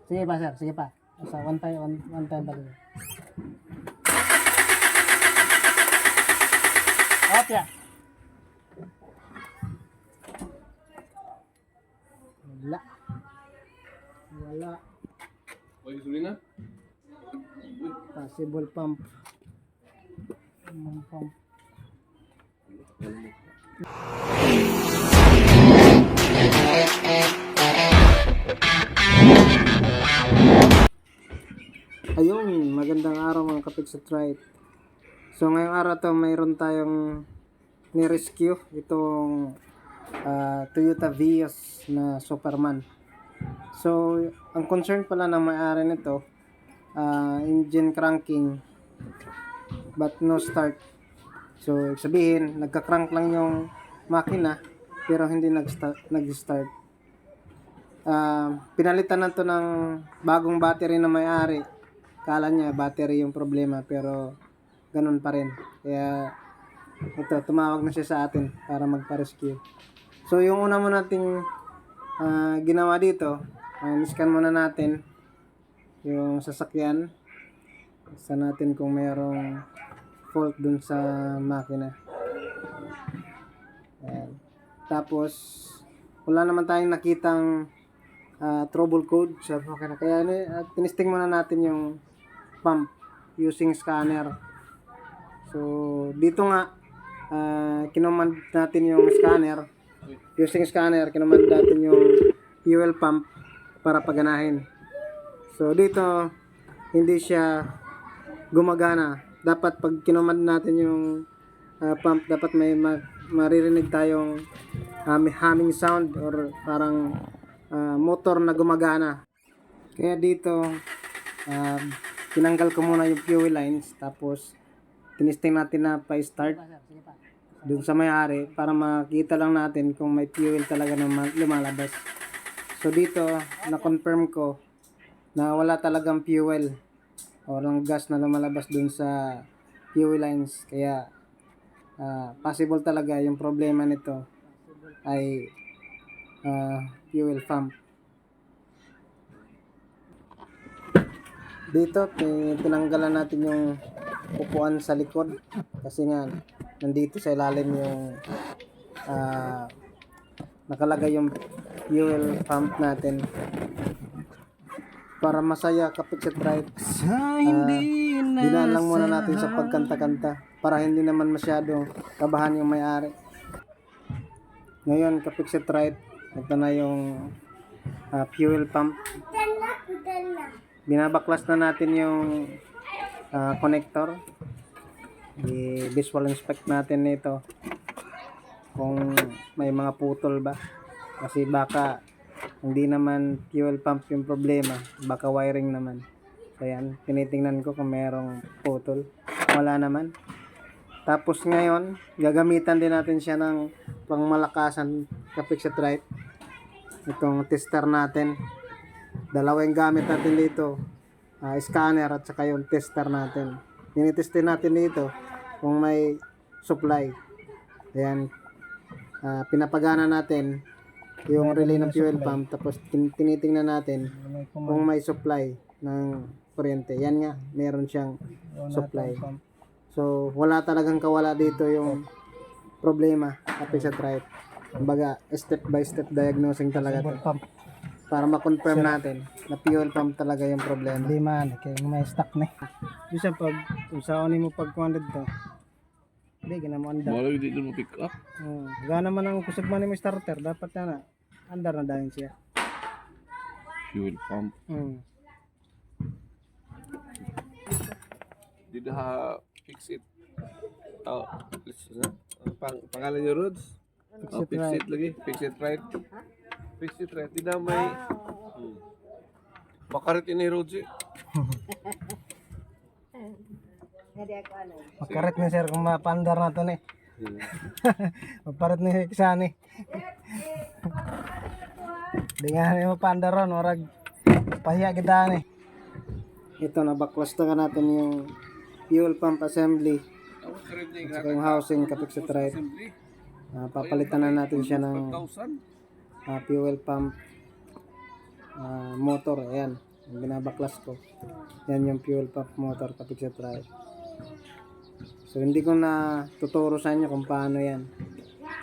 Sige pa, sir. Sige pa. Sa one time pa rin. Okay. Wala. Wala. May gasolina? Possible pump. Pump. Ayun, magandang araw mga kapigsatrite. So ngayong araw to mayroon tayong ni-rescue itong Toyota Vios na Superman. So ang concern pala ng may-ari nito, engine cranking but no start. So ibig sabihin nagka-crank lang yung makina pero hindi nag-start. Pinalitan na to ng bagong battery na may-ari. Kala niya battery yung problema pero ganun pa rin. Kaya ito, tumawag na siya sa atin para magpa-rescue. So yung una mo nating ginawa dito, scan muna natin yung sasakyan. Isa natin kung mayroong fault dun sa makina. Ayan. Tapos wala naman tayong nakitang trouble code sa makina. Kaya tinisting muna natin yung pump using scanner. So dito nga kinomand natin yung scanner. Using scanner kinomand natin yung fuel pump para paganahin. So dito hindi siya gumagana. Dapat pag kinomand natin yung pump, dapat may maririnig tayong humming sound or parang motor na gumagana. Kaya dito tinanggal ko muna yung fuel lines, tapos tinisting natin na pa-start dun sa may-ari para makita lang natin kung may fuel talaga na lumalabas. So dito na-confirm ko na wala talagang fuel o lang gas na lumalabas dun sa fuel lines. Kaya possible talaga yung problema nito ay fuel pump. Dito tinanggalan natin yung upuan sa likod kasi nga nandito sa ilalim yung nakalagay yung fuel pump natin. Para masaya kapigsatrite, dinaan lang muna natin sa pagkanta-kanta para hindi naman masyado kabahan yung may-ari. Ngayon kapigsatrite, ito na yung fuel pump. Binabaklas na natin yung connector. I-visual inspect natin nito kung may mga putol ba, kasi baka hindi naman fuel pump yung problema, baka wiring naman. So yan, tinitingnan ko kung merong putol. Wala naman. Tapos ngayon gagamitan din natin siya ng pangmalakasan kapigsatrite. Itong tester natin, dalawa yung gamit natin dito, scanner at saka yung tester natin. Tinitestin natin dito kung may supply. Ayan, pinapagana natin yung relay ng fuel pump, tapos tinitingnan natin kung may supply ng kuryente. Yan nga, meron siyang supply. So wala talagang kawala dito yung problema kapigsatrite. Kumbaga step by step diagnosing talaga to para ma-confirm natin na fuel pump talaga yung problema. Hindi man, kaya may stock na. Bisa pag usaon mo pag 100 to. Hindi ginamo andar. Malo dito mo pick up. Gana man ang kusog man ni starter, dapat na andar na dahil siya. Fuel pump. Did fix it. Pangalan niyo Rods? Fix it lagi. Fix it right. Fix it right. Tidak may pakarit ini Rods eh. Makarit na sir kung mapandar na to ni. Maparit ni isa ni. Di nga ni mapandar ron, orag pahiya kita ni. Ito na baklas na natin yung fuel pump assembly. At saka yung housing kapigsatrite. Papalitan na natin siya ng fuel pump motor. Ayan. yung binabaklas ko. Yan yung fuel pump motor kapag sa drive. So hindi ko na tuturo sa inyo kung paano yan.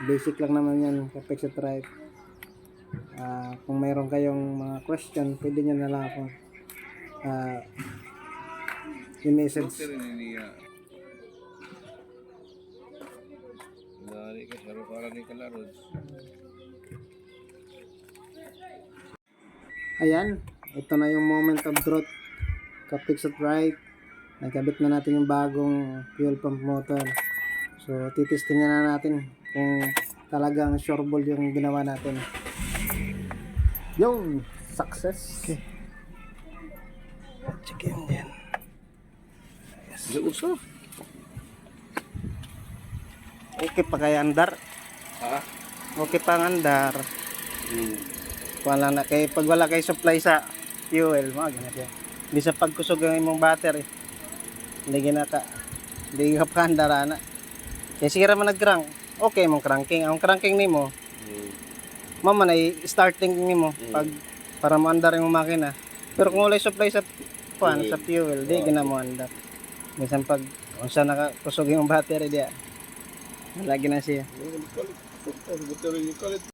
Basic lang naman yan kapag sa drive. Kung mayroon kayong mga question, pwede nyo na lang ako i-message. Pero niya. Dari ka, saro para ni Kalarods. Ayan, ito na yung moment of truth. Kapag sa drive, nagkabit na natin yung bagong fuel pump motor. So, titistingin na natin kung talagang sureball yung ginawa natin. Yung success. Okay. Check in yan. Sa uso? Okay pa kaya andar? Ha? Okay pa ang andar. Wala na kay pag wala kay supply sa fuel, mga ganyan siya. Hindi sa pagkusog ang imong battery. Hindi ka pa andara na. Kaya sigara man nag-crank. Okay mong cranking. Ang cranking nimo, mama na starting nimo pag para maandar yung makina. Pero kung wala supply sa sa fuel, di gina mo andar. Minsan pag unsa nakakusog yung battery diya. Lagi na siya. Betul yung kalit.